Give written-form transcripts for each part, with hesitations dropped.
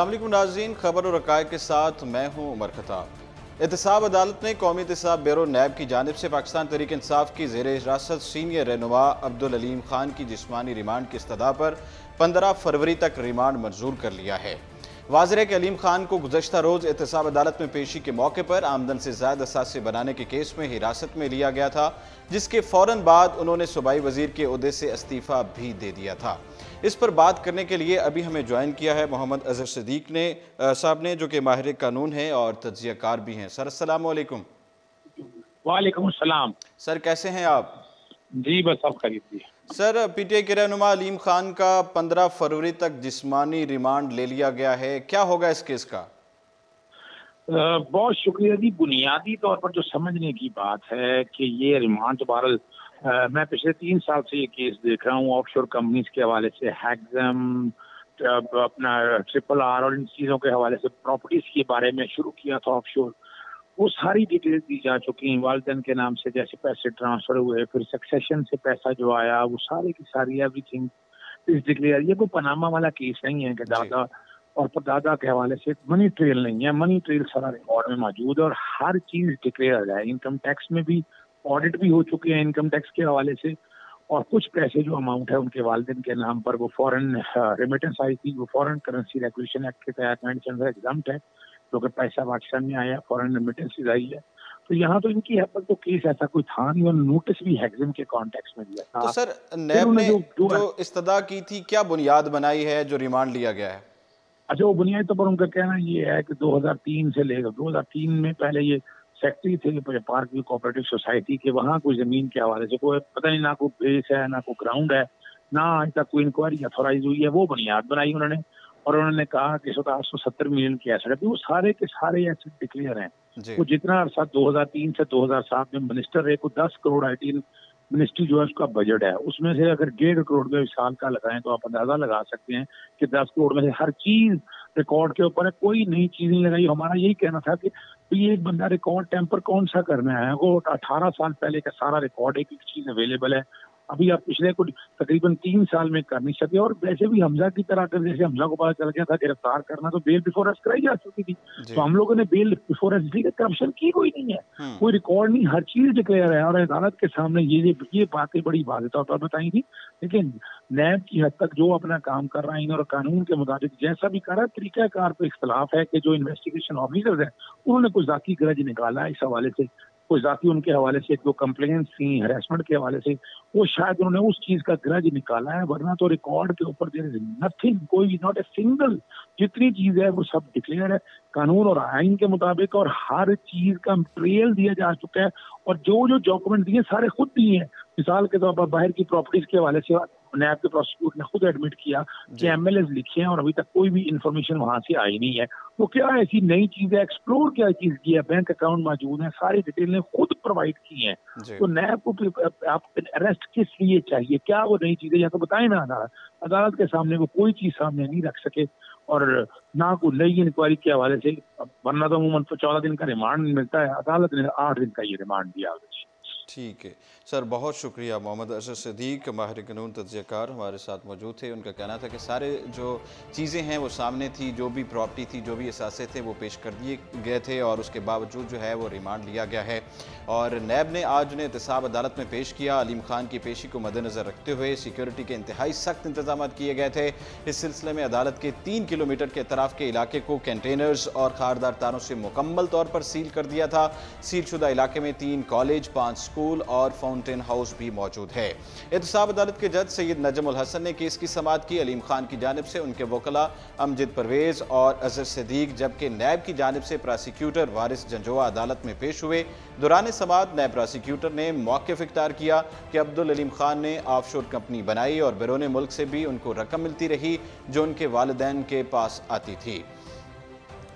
अस्सलाम वालेकुम नाज़रीन, खबर और हक़ाइक़ के साथ मैं हूँ उमर खताब। एहतसाब अदालत ने कौमी एहतसाब ब्यूरो नैब की जानिब से पाकिस्तान तहरीक इंसाफ की ज़ेर हिरासत सीनियर रहनुमा अब्दुल अलीम खान की जिस्मानी रिमांड की इस्तदा पर 15 फरवरी तक रिमांड मंजूर कर लिया है। वाज़ेह है कि अलीम खान को गुज़श्ता रोज़ एहतसाब अदालत में पेशी के मौके पर आमदन से ज़ायद असासे बनाने के केस में हिरासत में लिया गया था, जिसके फ़ौरन बाद उन्होंने सूबाई वज़ीर के ओहदे से इस्तीफ़ा भी दे दिया था। इस पर बात करने के लिए अभी हमें ज्वाइन किया है मोहम्मद अज़हर सिद्दीक साहब ने, जो कि माहिर कानून हैं और तज्ज़ियाकार भी हैं। सर अस्सलाम वालेकुम। वालेकुम अस्सलाम। सर कैसे हैं आप? जी बस सब खरीद। सर पीटीआई के रहनुमा अलीम खान का 15 फरवरी तक जिस्मानी रिमांड ले लिया गया है, क्या होगा इस केस का? बहुत शुक्रिया जी। बुनियादी तौर पर जो समझने की बात है कि ये रिमांड बहरहाल मैं पिछले 3 साल से ये केस देख रहा हूँ ऑफशोर कंपनीज के हवाले से, हैग्जम, अपना ट्रिपल आर और इन चीज़ों के हवाले से प्रॉपर्टीज के बारे में शुरू किया था ऑफशोर। वो सारी डिटेल्स दी जा चुकी हैं, वालिदैन के नाम से जैसे पैसे ट्रांसफर हुए, फिर सक्सेशन से पैसा जो आया, वो सारी की सारी एवरीथिंग इज डिक्लेयर। ये कोई पनामा वाला केस नहीं है कि दादा और परदादा के हवाले से मनी ट्रेल नहीं है। मनी ट्रेल सारा रिकॉर्ड में मौजूद है और हर चीज डिक्लेयर है। इनकम टैक्स में भी ऑडिट भी हो चुके हैं इनकम टैक्स के हवाले से, और कुछ पैसे जो अमाउंट है उनके वालिदैन के नाम पर वो फॉरेन रेमिटेंस आई थी, वो फॉरेन करेंसी रेगुलेशन एक्ट के तहत एग्जाम्प्ट है, जो कि पैसा पाकिस्तान में आया, फॉरेन रेमिटेंस आई है। तो यहाँ तो इनकी हद तक तो केस ऐसा कोई था नहीं और नोटिस भी हैग्जम के कॉन्टेक्स्ट में दिया था। तो सर नैब ने जो इस्तदा की थी, क्या बुनियाद बनाई है जो रिमांड लिया गया है? अच्छा, वो बुनियादी तौर पर उनका कहना ये है कि 2003 से लेकर 2003 में पहले ये सेक्रेटरी थे पार्क व्यू कोऑपरेटिव सोसाइटी के, वहाँ कोई जमीन के हवाले से कोई पता नहीं, ना कोई बेस है ना कोई ग्राउंड है, ना आज तक कोई इंक्वायरी अथोराइज हुई है। वो बुनियाद बनाई उन्होंने और उन्होंने कहा कि 870 मिलियन के एसेट है। वो सारे के सारे एसेट डिक्लेयर हैं। वो जितना अरसा 2003 से 2007 में मिनिस्टर रहे, को 10 करोड़ आई मिनिस्ट्री जो है उसका बजट है, उसमें से अगर 1.5 करोड़ में साल का लगाएं तो आप अंदाजा लगा सकते हैं कि 10 करोड़ में से हर चीज रिकॉर्ड के ऊपर है, कोई नई चीज नहीं लगाई। हमारा यही कहना था कि तो ये एक बंदा रिकॉर्ड टेम्पर कौन सा करना है, वो 18 साल पहले का सारा रिकॉर्ड एक एक चीज अवेलेबल है। अभी आप पिछले कुछ तकरीबन 3 साल में कर नहीं सके। और वैसे भी हमजा की तरह अगर जैसे हमजा को पता चल गया था गिरफ्तार करना, तो बेल बिफोर अरेस्ट कराई जा चुकी थी। तो हम लोगों ने बेल बिफोर अरेस्ट दी, करप्शन की कोई नहीं है, कोई रिकॉर्ड नहीं, हर चीज डिक्लेयर है और अदालत के सामने ये बातें बड़ी वाज़ेह तौर पर बताई थी। लेकिन नैब की हद तक जो अपना काम कर रहा है और कानून के मुताबिक जैसा भी कर रहा है, तरीकाकार पे इख्तलाफ है कि जो इन्वेस्टिगेशन ऑफिसर्स हैं उन्होंने कुछ जाती ग्रज निकाला इस हवाले से, कोई जाती उनके हवाले से जो कंप्लेंट्स थी हरासमेंट के हवाले से, वो शायद उन्होंने उस चीज का ग्रज निकाला है। वरना तो रिकॉर्ड के ऊपर देयर इज नथिंग, कोई नॉट ए सिंगल, जितनी चीज है वो सब डिक्लेयर है कानून और आइन के मुताबिक, और हर चीज का ट्रेल दिया जा चुका है। और जो जो डॉक्यूमेंट दिए सारे खुद दिए हैं। मिसाल के तौर पर बाहर की प्रॉपर्टीज के हवाले से नैब के प्रोसिक्यूटर ने खुद एडमिट किया कि एमएलएस लिखे हैं और अभी तक कोई भी इंफॉर्मेशन वहां से आई नहीं है। तो क्या ऐसी नई चीज है, एक्सप्लोर क्या चीज की है, बैंक अकाउंट मौजूद है, सारी डिटेल ने खुद प्रोवाइड की है। तो नैब को आप अरेस्ट किस लिए चाहिए, क्या वो नई चीजें, या तो बताए ना अदालत के सामने वो कोई चीज सामने नहीं रख सके और ना कोई नई इंक्वायरी के हवाले से। वरना तो अमूमन 14 दिन का रिमांड मिलता है, अदालत ने 8 दिन का ये रिमांड दिया। ठीक है सर, बहुत शुक्रिया। मोहम्मद अज़हर सिद्दीक माहिर कानून तज्ज़ियाकार हमारे साथ मौजूद थे। उनका कहना था कि सारे जो चीज़ें हैं वो सामने थी, जो भी प्रॉपर्टी थी, जो भी असासे थे वो पेश कर दिए गए थे और उसके बावजूद जो है वो रिमांड लिया गया है। और नैब ने आज उन्हें एहतसाब अदालत में पेश किया। अलीम खान की पेशी को मद्देनज़र रखते हुए सिक्योरिटी के इंतहाई सख्त इंतजाम किए गए थे। इस सिलसिले में अदालत के 3 किलोमीटर के अतराफ़ के इलाके को कंटेनर्स और खारदार तारों से मुकम्मल तौर पर सील कर दिया था। सीलशुदा इलाके में 3 कॉलेज, 5 स्कूल और फाउंटेन हाउस भी मौजूद है। एहतसाब अदालत के जज सैयद नजम उल हसन ने केस की समाअत की। अलीम खान की जानिब से उनके वकला अमजद परवेज और अज़हर सिद्दीक, जबकि नैब की जानिब से प्रोसिक्यूटर वारिस जंजोआ अदालत में पेश हुए। दौरान समाअत नैब प्रोसिक्यूटर ने मौक़िफ़ इख्तियार किया कि अब्दुल अलीम खान ने ऑफशोर कंपनी बनाई और बैरून मुल्क से भी उनको रकम मिलती रही जो उनके वालिदैन के पास आती थी।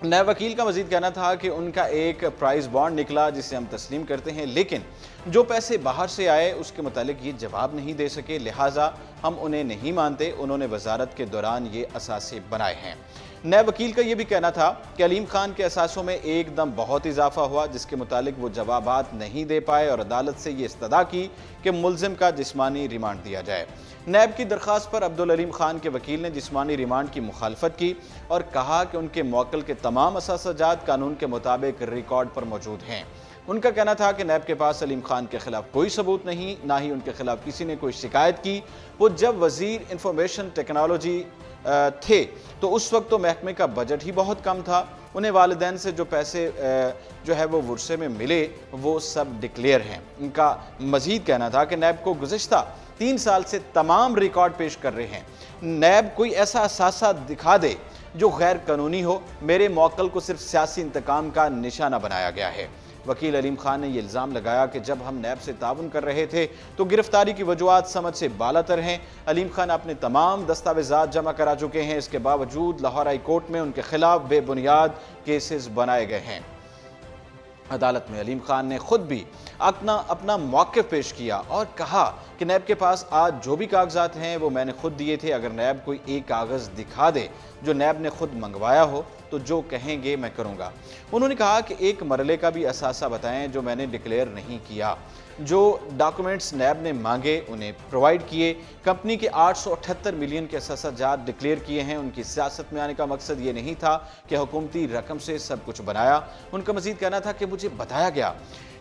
नैब वकील का मजीद कहना था कि उनका एक प्राइस बॉन्ड निकला जिसे हम तस्लीम करते हैं, लेकिन जो पैसे बाहर से आए उसके मुतालिक ये जवाब नहीं दे सके, लिहाजा हम उन्हें नहीं मानते। उन्होंने वजारत के दौरान ये असासे बनाए हैं। नैब वकील का यह भी कहना था कि अलीम खान के असासों में एकदम बहुत इजाफा हुआ, जिसके मुतालिक वो जवाबात नहीं दे पाए और अदालत से ये इस्तदा की कि मुल्जिम का जिस्मानी रिमांड दिया जाए। नैब की दरख्वास्त पर अब्दुल अलीम खान के वकील ने जिस्मानी रिमांड की मुखालफत की और कहा कि उनके मौक्किल के तमाम असासाजात कानून के मुताबिक रिकॉर्ड पर मौजूद हैं। उनका कहना था कि नैब के पास अलीम खान के खिलाफ कोई सबूत नहीं, ना ही उनके खिलाफ किसी ने कोई शिकायत की। वो जब वजीर इंफॉर्मेशन टेक्नोलॉजी थे तो उस वक्त तो महकमे का बजट ही बहुत कम था। उन्हें वालिदैन से जो पैसे जो है वो वर्षे में मिले वो सब डिक्लेयर हैं। उनका मजीद कहना था कि नैब को गुज़िश्ता 3 साल से तमाम रिकॉर्ड पेश कर रहे हैं। नैब कोई ऐसा असासा दिखा दे जो गैर कानूनी हो। मेरे मौक्किल को सिर्फ सियासी इंतकाम का निशाना बनाया गया है। वकील अलीम खान ने यह इल्ज़ाम लगाया कि जब हम नैब से ताउन कर रहे थे तो गिरफ्तारी की वजूहात समझ से बालातर हैं। अलीम खान अपने तमाम दस्तावेजात जमा करा चुके हैं, इसके बावजूद लाहौर हाई कोर्ट में उनके खिलाफ बेबुनियाद केसेस बनाए गए हैं। अदालत में अलीम खान ने खुद भी अपना मौक़िफ़ पेश किया और कहा कि नैब के पास आज जो भी कागजात हैं वो मैंने खुद दिए थे। अगर नैब कोई एक कागज़ दिखा दे जो नैब ने खुद मंगवाया हो तो जो कहेंगे मैं करूँगा। उन्होंने कहा कि एक मरले का भी असासा बताएं जो मैंने डिक्लेयर नहीं किया। जो डॉक्यूमेंट्स नैब ने मांगे उन्हें प्रोवाइड किए। कंपनी के 878 मिलियन के असासाजात डिक्लेयर किए हैं। उनकी सियासत में आने का मकसद ये नहीं था कि हुकूमती रकम से सब कुछ बनाया। उनका मजीद कहना था कि मुझे बताया गया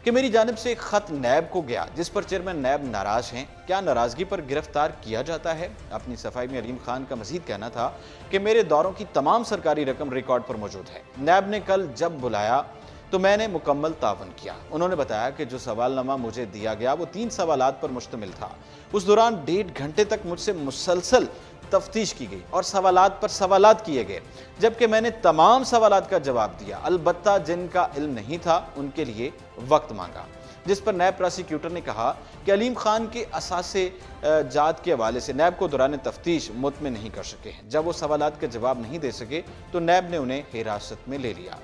कि मेरी जानिब से एक ख़त नैब को गया जिस पर चेयरमैन नैब नाराज़ हैं। क्या नाराज़गी पर गिरफ्तार किया जाता है? अपनी सफाई में अलीम खान का मजीद कहना था कि मेरे दौरों की तमाम सरकारी रकम रिकॉर्ड पर मौजूद है। नैब ने कल जब बुलाया तो मैंने मुकम्मल तावन किया। उन्होंने बताया कि जो सवालनामा मुझे दिया गया वो 3 सवालात पर मुश्तमिल था। उस दौरान 1.5 घंटे तक मुझसे मुसलसल तफ्तीश की गई और सवालात पर सवालात किए गए, जबकि मैंने तमाम सवालात का जवाब दिया। अलबत्ता जिनका इल्म नहीं था उनके लिए वक्त मांगा, जिस पर नैब प्रोसिक्यूटर ने कहा कि अलीम खान के असासे जात के हवाले से नैब को दौरान तफ्तीश मुतमिन नहीं कर सके। जब वो सवालात के जवाब नहीं दे सके तो नैब ने उन्हें हिरासत में ले लिया।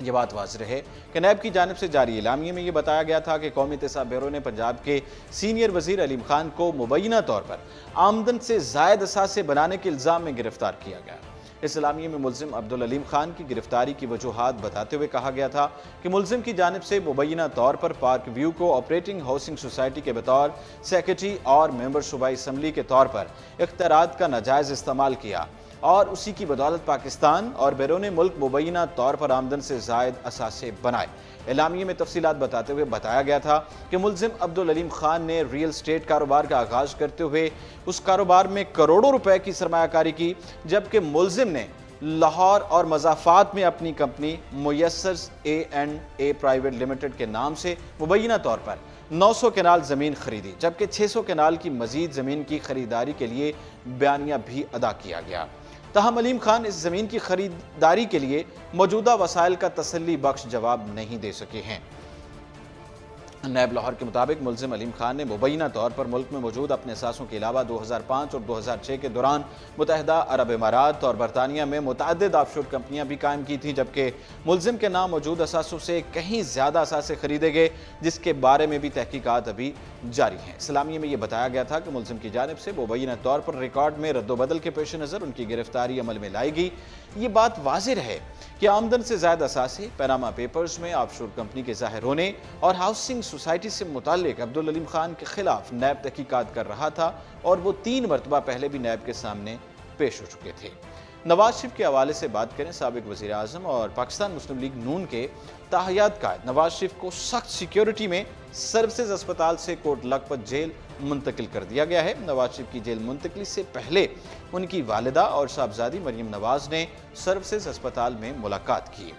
ये बात वाज़ेह है कि नैब की जानिब से जारी इलामिये में ये बताया गया था कि कौमी एहतसाब ब्यूरो ने पंजाब के सीनियर वजीर अलीम खान को मुबैना तौर पर आमदन से ज़ायद असासे बनाने के इल्ज़ाम में गिरफ्तार किया गया। इस इलामिये में मुल्जिम अब्दुल अलीम खान की गिरफ्तारी की वजूहात बताते हुए कहा गया था कि मुल्जिम की जानिब से मुबैना तौर पर पार्क व्यू को ऑपरेटिंग हाउसिंग सोसाइटी के बतौर सेक्रेटरी और मेंबर सूबाई असम्बली के तौर पर इख्तियारात का नाजायज़ इस्तेमाल किया और उसी की बदौलत पाकिस्तान और बैरून मुल्क मुबैना तौर पर आमदन से ज़ायद असासे बनाए। एलामिये में तफसीलात बताते हुए बताया गया था कि मुल्जिम अब्दुल अलीम खान ने रियल स्टेट कारोबार का आगाज़ करते हुए उस कारोबार में करोड़ों रुपए की सरमायाकारी की, जबकि मुल्जिम ने लाहौर और मज़ाफ़ात में अपनी कंपनी मुयस्सर A&A प्राइवेट लिमिटेड के नाम से मुबैना तौर पर 900 कनाल ज़मीन खरीदी, जबकि 600 कनाल की मजीद ज़मीन की खरीदारी के लिए बयानिया भी अदा किया गया। तहम अलीम खान इस ज़मीन की खरीदारी के लिए मौजूदा वसाइल का तसल्ली बख्श जवाब नहीं दे सके हैं। नैब लाहौर के मुताबिक मुल्जिम अलीम खान ने मुबैना तौर पर मुल्क में मौजूद अपने असासों के अलावा 2005 और 2006 के दौरान मुत्तहिदा अरब इमारात और बरतानिया में मुतअद्दिद ऑफशोर कंपनियां भी कायम की थीं, जबकि मुल्जिम के नाम मौजूद असासों से कहीं ज़्यादा असासे खरीदे गए, जिसके बारे में भी तहकीकात अभी जारी हैं। इस्लामिया में यह बताया गया था कि मुल्जिम की जानिब से मुबैना तौर पर रिकॉर्ड में रद्दोबदल के पेश नज़र उनकी गिरफ्तारी अमल में लाई गई। ये बात वाज़ेह है कि आमदन से ज़्यादा असासे पैनामा पेपर्स में ऑफशोर कंपनी के ज़ाहिर होने और हाउसिंग सोसाइटी से मुताल्लिक अब्दुल अलीम खान के खिलाफ नैब तहकीकात कर रहा था और वो 3 मरतबा पहले भी नैब के सामने पेश हो चुके थे। नवाज शरीफ के हवाले से बात करें, साबिक वज़ीर आज़म और पाकिस्तान मुस्लिम लीग नून के ताहयात कायद नवाज शरीफ को सख्त सिक्योरिटी में सर्विसेज अस्पताल से कोट लखपत जेल मुंतकिल कर दिया गया है। नवाज शरीफ की जेल मुंतकली से पहले उनकी वालिदा और साहबजादी मरियम नवाज ने सर्विसेज अस्पताल में मुलाकात की।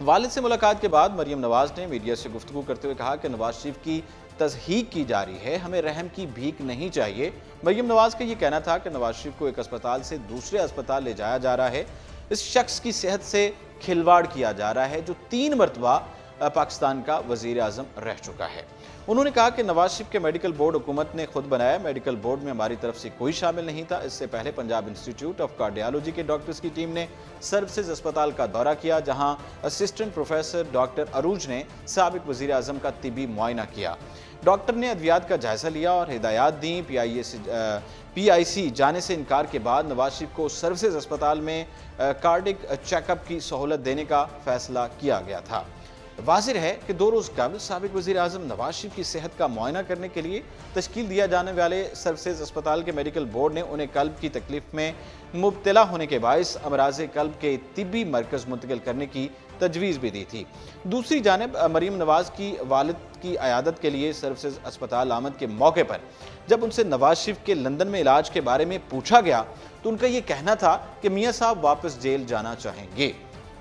वालिद से मुलाकात के बाद मरियम नवाज ने मीडिया से गुफ्तगू करते हुए कहा कि नवाज शरीफ की तज़हीक की जा रही है, हमें रहम की भीख नहीं चाहिए। मरियम नवाज का ये कहना था कि नवाज शरीफ को एक अस्पताल से दूसरे अस्पताल ले जाया जा रहा है। इस शख्स की सेहत से खिलवाड़ किया जा रहा है जो 3 मरतबा पाकिस्तान का वज़ीर आज़म रह चुका है। उन्होंने कहा कि नवाज शरीफ के मेडिकल बोर्ड हुकूमत ने खुद बनाया, मेडिकल बोर्ड में हमारी तरफ से कोई शामिल नहीं था। इससे पहले पंजाब इंस्टीट्यूट ऑफ कार्डियोलॉजी के डॉक्टर्स की टीम ने सर्विसेज अस्पताल का दौरा किया, जहां असिस्टेंट प्रोफेसर डॉक्टर अरूज ने साबिक वजीर आजम का तिबी मुआयना किया। डॉक्टर ने अद्वियात का जायजा लिया और हिदायत दी। PIC जाने से इनकार के बाद नवाज शरीफ को सर्विसेज अस्पताल में कार्डिक चेकअप की सहूलत देने का फैसला किया गया था। वाज़िह है कि 2 रोज़ कबल साबिक वज़ीर आज़म नवाज शरीफ की सेहत का मुआयना करने के लिए तश्कील दिया जाने वाले सर्विसेज अस्पताल के मेडिकल बोर्ड ने उन्हें कल्ब की तकलीफ में मुब्तला होने के बायस अमराज़ कल्ब के तिब्बी मरकज़ मुंतकिल करने की तजवीज़ भी दी थी। दूसरी जानिब मरीम नवाज की वालिद की अयादत के लिए सर्विसेज अस्पताल आमद के मौके पर जब उनसे नवाज शरीफ के लंदन में इलाज के बारे में पूछा गया तो उनका ये कहना था कि मियाँ साहब वापस जेल जाना चाहेंगे।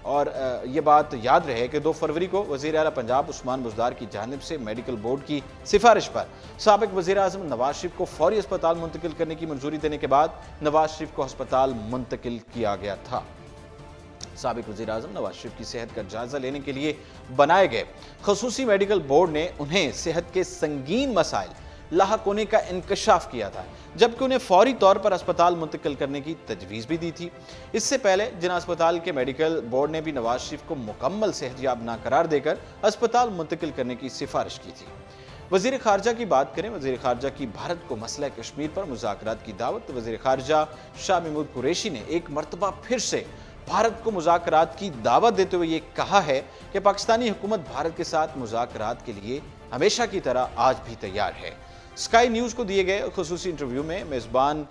और ये बात याद रहे कि 2 फरवरी को वज़ीर आला पंजाब उस्मान बुज़दार की जानिब से मेडिकल बोर्ड की सिफारिश पर साबिक वज़ीर आज़म नवाज शरीफ को फौरी अस्पताल मुंतकिल करने की मंजूरी देने के बाद नवाज शरीफ को अस्पताल मुंतकिल किया गया था। साबिक वज़ीर आज़म नवाज शरीफ की सेहत का जायजा लेने के लिए बनाए गए खसूसी मेडिकल बोर्ड ने उन्हें सेहत के संगीन मसाइल लाहक होने का इंकशाफ किया था, जबकि उन्हें फौरी तौर पर अस्पताल मुंतकिल करने की तजवीज़ भी दी थी। इससे पहले जिना अस्पताल के मेडिकल बोर्ड ने भी नवाज शरीफ को मुकम्मल सेहतयाब ना करार देकर अस्पताल मुंतकिल करने की सिफारिश की थी। वज़ीर ख़ारजा की बात करें, वज़ीर ख़ारजा की भारत को मसला कश्मीर पर मुज़ाकरात की दावत। वज़ीर ख़ारजा शाह महमूद कुरैशी ने एक मरतबा फिर से भारत को मुज़ाकरात की दावत देते हुए ये कहा है कि पाकिस्तानी हुकूमत भारत के साथ मुज़ाकरात के लिए हमेशा की तरह आज भी तैयार है। स्काई न्यूज़ को दिए गए खुसूसी इंटरव्यू में मेज़बान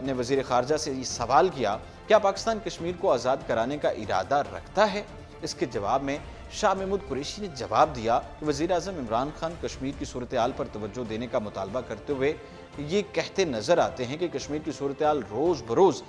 ने वज़ीर ख़ारजा से ये सवाल किया, क्या पाकिस्तान कश्मीर को आज़ाद कराने का इरादा रखता है? इसके जवाब में शाह महमूद कुरैशी ने जवाब दिया कि वज़ीर आज़म इमरान खान कश्मीर की सूरत हाल पर तवज्जो देने का मुतालबा करते हुए ये कहते नज़र आते हैं कि कश्मीर की सूरत हाल रोज़ बरोज़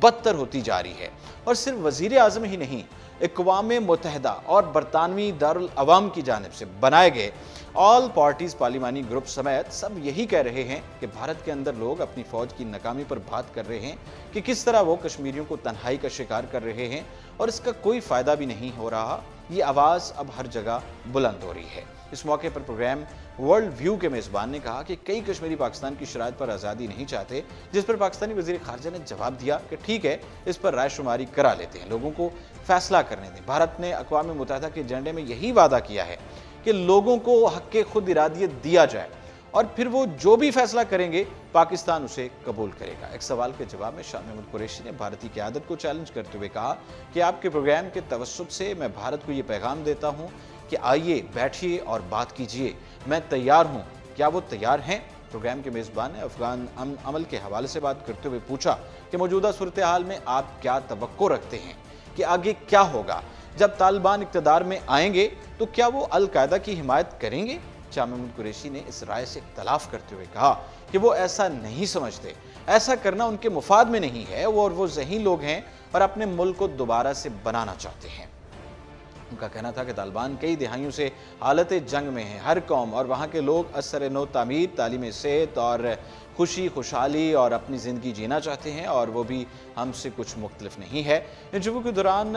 बदतर होती जा रही है। और सिर्फ वज़ीर आज़म ही नहीं, अक़वाम मुत्तहिदा और बरतानवी दारुल अवाम की जानिब से बनाए गए ऑल पार्टीज़ पार्लिमानी ग्रुप समेत सब यही कह रहे हैं कि भारत के अंदर लोग अपनी फ़ौज की नाकामी पर बात कर रहे हैं कि किस तरह वो कश्मीरियों को तन्हाई का शिकार कर रहे हैं और इसका कोई फ़ायदा भी नहीं हो रहा। ये आवाज़ अब हर जगह बुलंद हो रही है। इस मौके पर प्रोग्राम वर्ल्ड व्यू के मेज़बान ने कहा कि कई कश्मीरी पाकिस्तान की शराइत पर आज़ादी नहीं चाहते, जिस पर पाकिस्तानी वज़ीर ख़ारजा ने जवाब दिया कि ठीक है, इस पर रायशुमारी करा लेते हैं, लोगों को फैसला करने दें। भारत ने अक़वाम मुत्तहिदा के एजेंडे में यही वादा किया है कि लोगों को हक़ खुद इरादियत दिया जाए और फिर वो जो भी फैसला करेंगे पाकिस्तान उसे कबूल करेगा। एक सवाल के जवाब में शाह महमूद कुरैशी ने भारतीय क़यादत को चैलेंज करते हुए कहा कि आपके प्रोग्राम के तवस्सुत से मैं भारत को ये पैगाम देता हूँ कि आइए बैठिए और बात कीजिए, मैं तैयार हूँ। क्या वो तैयार हैं? प्रोग्राम के मेज़बान ने अफगान अमल के हवाले से बात करते हुए पूछा कि मौजूदा सूरत हाल में आप क्या तवक्को रखते हैं कि आगे क्या होगा? जब तालिबान इक़्तिदार में आएंगे तो क्या वो अल-कायदा की हिमायत करेंगे? शाह महमूद कुरैशी ने इस राय से इख्तलाफ करते हुए कहा कि वो ऐसा नहीं समझते, ऐसा करना उनके मुफाद में नहीं है और वो ज़हीन लोग हैं और अपने मुल्क को दोबारा से बनाना चाहते हैं। उनका कहना था कि तालिबान कई दिहाइयों से हालत जंग में है। हर कौम और वहाँ के लोग असर नो तामीर, तालीम सेहत और खुशी खुशहाली और अपनी ज़िंदगी जीना चाहते हैं और वो भी हमसे कुछ मुख्तलिफ नहीं है। इंटरव्यू के दौरान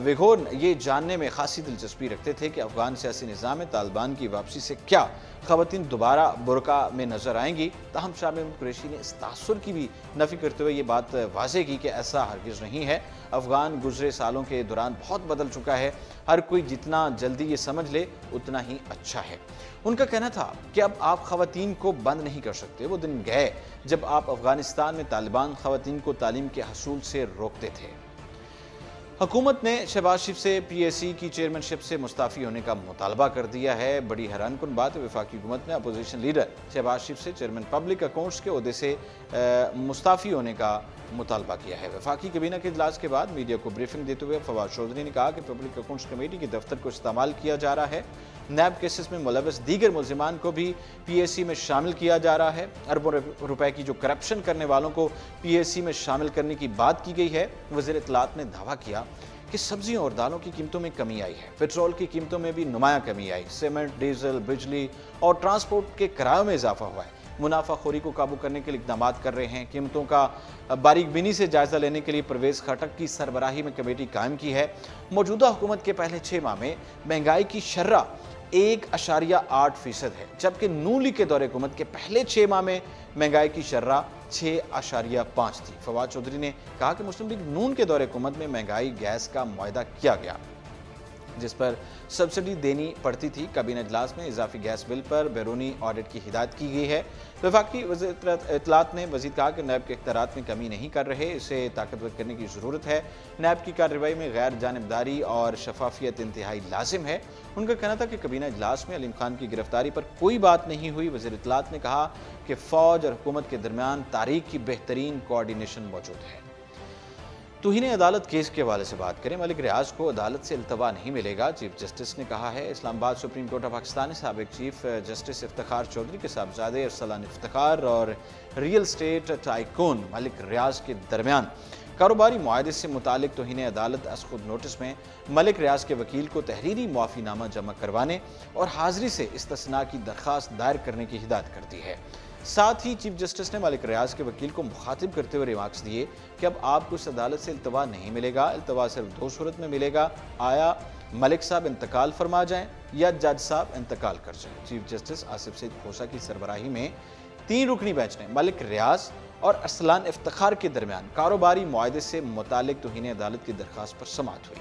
विगोन ये जानने में खासी दिलचस्पी रखते थे कि अफ़गान सियासी निज़ाम में तालिबान की वापसी से क्या ख़वातीन दोबारा बुरका में नज़र आएंगी। ताहम शाह महमूद कुरैशी ने इस तासुर की भी नफ़ी करते हुए ये बात वाज़ेह की कि ऐसा हरगिज़ नहीं है। अफ़गान गुज़रे सालों के दौरान बहुत बदल चुका है, हर कोई जितना जल्दी ये समझ ले उतना ही अच्छा है। उनका कहना था कि अब आप ख़वातीन को बंद नहीं कर सकते। वो दिन गए जब आप अफ़गानिस्तान में तालिबान ख़वातीन को तालीम के हसूल से रोकते थे। हुकूमत ने शहबाज शरीफ से PAC की चेयरमैनशिप से मुस्ताफ़ी होने का मुतालबा कर दिया है। बड़ी हैरानकुन बात है, वफाकी हुकूमत ने अपोजिशन लीडर शहबाज शरीफ से चेयरमैन पब्लिक अकाउंट्स के ओहदे से मुस्ताफ़ी होने का मुतालबा किया है। वफाकी कैबिनेट के इजलास के बाद मीडिया को ब्रीफिंग देते हुए फवाद चौधरी ने कहा कि पब्लिक अकाउंट्स कमेटी के दफ्तर को इस्तेमाल किया जा रहा है। नैब केसेस में मुलव्वस दीगर मुलजिमान को भी PAC में शामिल किया जा रहा है। अरबों रुपए की जो करप्शन करने वालों को PAC में शामिल करने की बात की गई है। वज़ीर इत्तलात ने दावा किया कि सब्जियों और दालों की कीमतों में कमी आई है, पेट्रोल की कीमतों में भी नुमाया कमी आई, सीमेंट, डीजल, बिजली और ट्रांसपोर्ट के किरायों में इजाफा हुआ है। मुनाफाखोरी को काबू करने के लिए इक़दाम कर रहे हैं। कीमतों का बारीकबीनी से जायजा लेने के लिए परवेज़ खटक की सरबराही में कमेटी कायम की है। मौजूदा हुकूमत के पहले 6 माह में महंगाई की शर्रा 1.8% है, जबकि नून लीग के दौरे हुकूमत के पहले 6 माह में महंगाई की शर्रा 6.5 थी। फवाद चौधरी ने कहा कि मुस्लिम लीग नून के दौरे हुकूमत में महंगाई गैस का मुआहदा किया गया, जिस पर सब्सिडी देनी पड़ती थी। काबीना इजलास में इजाफी गैस बिल पर बैरूनी ऑडिट की हिदायत की गई है। वफाकी वज़ीर इत्तलात ने मज़ीद कहा कि नैब के इख्तियारात में कमी नहीं कर रहे, इसे ताकतवर करने की ज़रूरत है। नैब की कार्रवाई में गैर जानिबदारी और शफाफियत इंतहाई लाजिम है। उनका कहना था कि काबीना इजलास में अलीम खान की गिरफ्तारी पर कोई बात नहीं हुई। वज़ीर इत्तलात ने कहा कि फ़ौज और हुकूमत के दरमियान तारीख की बेहतरीन कोऑर्डिनेशन मौजूद है। तौहीन अदालत केस के हवाले से बात करें, मलिक रियाज को अदालत से इल्तवा नहीं मिलेगा, चीफ जस्टिस ने कहा है। Islamabad supreme court of Pakistan ने साबिक चीफ जस्टिस इफ्तिखार चौधरी के साहबजादे अरसलान इफ्तिखार और रियल स्टेट टाइकून मलिक रियाज के दरमियान कारोबारी मुआहदे से मुतालिक तौहीन अदालत असखुद नोटिस में मलिक रियाज के वकील को तहरीरी मुआफ़ीनामा जमा करवाने और हाजिरी से इस्तिस्ना की दरख्वास्त दायर करने की हिदायत कर दी है। साथ ही चीफ जस्टिस ने मलिक रियाज के वकील को मुखातिब करते हुए रिमार्क्स दिए कि अब आपको इस अदालत से इल्तवा नहीं मिलेगा। इल्तवा सिर्फ 2 सूरत में मिलेगा, आया मलिक साहब इंतकाल फरमा जाएं या जज साहब इंतकाल कर जाएं। चीफ जस्टिस आसिफ सईद खोसा की सरबराही में 3 रुकनी बेंच ने मलिक रियाज और अरसलान इफ्तिखार के दरमियान कारोबारी मुआहदे से मुतालिक तौहीन अदालत की दरख्वास्त पर समाअत हुई।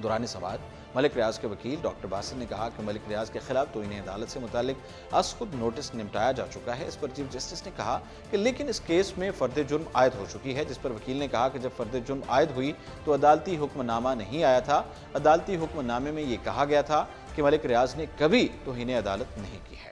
दौरान समाअत मलिक रियाज के वकील डॉक्टर बासित ने कहा कि मलिक रियाज के खिलाफ तौहीन अदालत से मुतालिक असखुद नोटिस निपटाया जा चुका है। इस पर चीफ जस्टिस ने कहा कि लेकिन इस केस में फर्द जुर्म आयद हो चुकी है, जिस पर वकील ने कहा कि जब फर्द जुर्म आयद हुई तो अदालती हुक्मनामा नहीं आया था। अदालती हुक्मनामे में ये कहा गया था कि मलिक रियाज ने कभी तौहीन अदालत नहीं की है।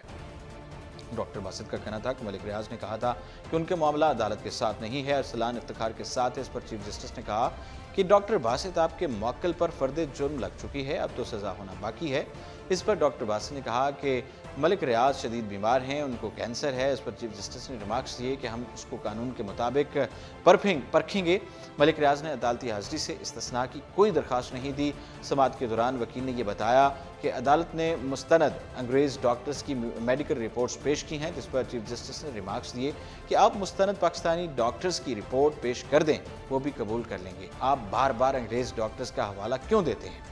डॉक्टर बासित का कहना था कि मलिक रियाज ने कहा था कि उनके मामला अदालत के साथ नहीं है, अरसलान इफ्तिखार के साथ है। इस पर चीफ जस्टिस ने कहा कि डॉक्टर बासित आपके मौक्कल पर फर्द जुर्म लग चुकी है, अब तो सज़ा होना बाकी है। इस पर डॉक्टर बासित ने कहा कि मलिक रियाज शदीद बीमार हैं, उनको कैंसर है। इस पर चीफ जस्टिस ने रिमार्क्स दिए कि हम उसको कानून के मुताबिक परखेंगे। मलिक रियाज ने अदालती हाजिरी से इस्तिस्ना की कोई दरख्वास्त नहीं दी। समाअत के दौरान वकील ने यह बताया कि अदालत ने मुस्तनद अंग्रेज़ डॉक्टर्स की मेडिकल रिपोर्ट्स पेश की हैं, जिस पर चीफ जस्टिस ने रिमार्क्स दिए कि आप मुस्तनद पाकिस्तानी डॉक्टर्स की रिपोर्ट पेश कर दें, वो भी कबूल कर लेंगे, आप बार बार अंग्रेज़ डॉक्टर्स का हवाला क्यों देते हैं।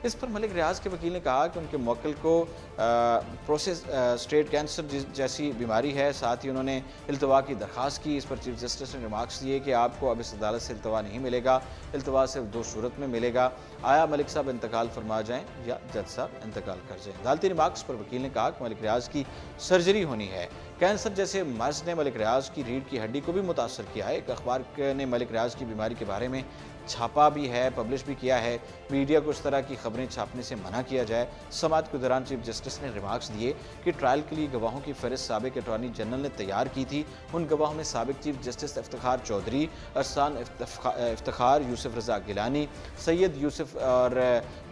इस पर मलिक रियाज के वकील ने कहा कि उनके मौक्किल को प्रोसेस स्टेट कैंसर जैसी बीमारी है। साथ ही उन्होंने इल्तवा की दरख्वास्त की। इस पर चीफ जस्टिस ने रिमार्क्स दिए कि आपको अब इस अदालत से इल्तवा नहीं मिलेगा, इल्तवा सिर्फ 2 सूरत में मिलेगा, आया मलिक साहब इंतकाल फरमा जाएं या जज साहब इंतकाल कर जाएं। अदालती रिमार्क्स पर वकील ने कहा कि मलिक रियाज की सर्जरी होनी है। कैंसर जैसे मर्ज ने मलिक रियाज की रीढ़ की हड्डी को भी मुतासर किया है। एक अखबार ने मलिक रियाज की बीमारी के बारे में छापा भी है, पब्लिश भी किया है। मीडिया को इस तरह की खबरें छापने से मना किया जाए। समाअत के दौरान चीफ जस्टिस ने रिमार्क्स दिए कि ट्रायल के लिए गवाहों की फहरिस्त साबिक अटॉर्नी जनरल ने तैयार की थी। उन गवाहों में साबिक चीफ जस्टिस इफ्तिखार चौधरी, अरसलान इफ्तिखार, यूसुफ रज़ा गिलानी, सैयद यूसुफ और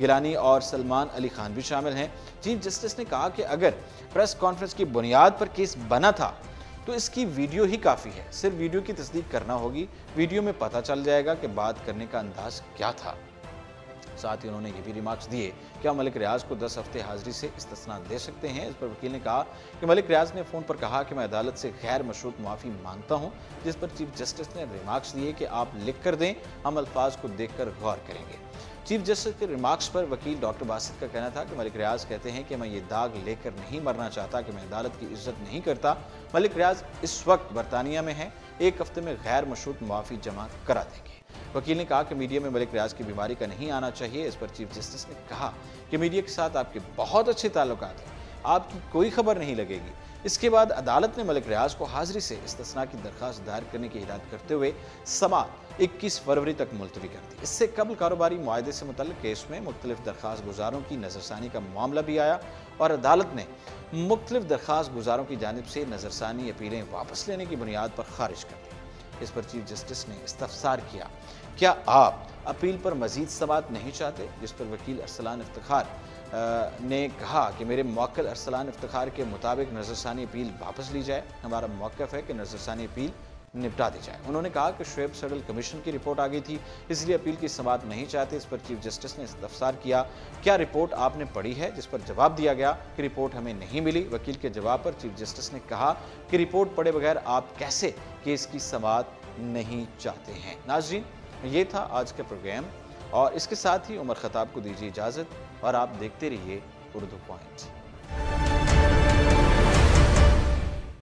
गिलानी और सलमान अली खान भी शामिल हैं। चीफ जस्टिस ने कहा कि अगर प्रेस कॉन्फ्रेंस की बुनियाद पर केस बना था तो इसकी वीडियो ही काफ़ी है, सिर्फ वीडियो की तस्दीक करना होगी, वीडियो में पता चल जाएगा कि बात करने का अंदाज क्या था। साथ ही उन्होंने ये भी रिमार्क्स दिए कि हम मलिक रियाज को 10 हफ्ते हाजिरी से इस्तिस्ना दे सकते हैं। इस पर वकील ने कहा कि मलिक रियाज ने फ़ोन पर कहा कि मैं अदालत से गैर मशरूत माफ़ी मांगता हूँ, जिस पर चीफ जस्टिस ने रिमार्क्स दिए कि आप लिख कर दें, हम अल्फाज को देख कर गौर करेंगे। चीफ जस्टिस के रिमार्क्स पर वकील डॉक्टर बासित का कहना था कि मलिक रियाज कहते हैं कि मैं ये दाग लेकर नहीं मरना चाहता कि मैं अदालत की इज्जत नहीं करता। मलिक रियाज इस वक्त बरतानिया में हैं, 1 हफ्ते में गैर मशरूत मुआफ़ी जमा करा देंगे। वकील ने कहा कि मीडिया में मलिक रियाज की बीमारी का नहीं आना चाहिए। इस पर चीफ जस्टिस ने कहा कि मीडिया के साथ आपके बहुत अच्छे ताल्लुकात हैं, आपकी कोई खबर नहीं लगेगी। इसके बाद अदालत ने मलिक रियाज को हाजिरी से इस्तिस्ना की दरख्वास्त दायर करने की हिदायत करते हुए समाअत 21 फरवरी तक मुलतवी कर दी। इससे कबल कारोबारी मुआहदे से मुतल्लिक़ केस में मुख्तलिफ दरख्वास्त गुजारों की नज़रसानी का मामला भी आया और अदालत ने मुख्तलिफ दरख्वास्त गुजारों की जानिब से नज़रसानी अपीलें वापस लेने की बुनियाद पर खारिज कर दी। इस पर चीफ जस्टिस ने इस्तफसार किया, क्या आप अपील पर मजीद समाअत नहीं चाहते, जिस पर वकील अरसलान इफ्तिखार ने कहा कि मेरे मौक्किल अरसलान इफ्तिखार के मुताबिक नज़रसानी अपील वापस ली जाए, हमारा मौक़िफ़ है कि नज़रसानी अपील निपटा दी जाए। उन्होंने कहा कि शुएब सडल कमीशन की रिपोर्ट आ गई थी, इसलिए अपील की समाअत नहीं चाहते। इस पर चीफ जस्टिस ने इस्तफसार किया, क्या रिपोर्ट आपने पढ़ी है, जिस पर जवाब दिया गया कि रिपोर्ट हमें नहीं मिली। वकील के जवाब पर चीफ जस्टिस ने कहा कि रिपोर्ट पढ़े बगैर आप कैसे केस की समाअत नहीं चाहते हैं। नाज़रीन, ये था आज का प्रोग्राम और इसके साथ ही उमर खताब को दीजिए इजाज़त और आप देखते रहिए उर्दू पॉइंट।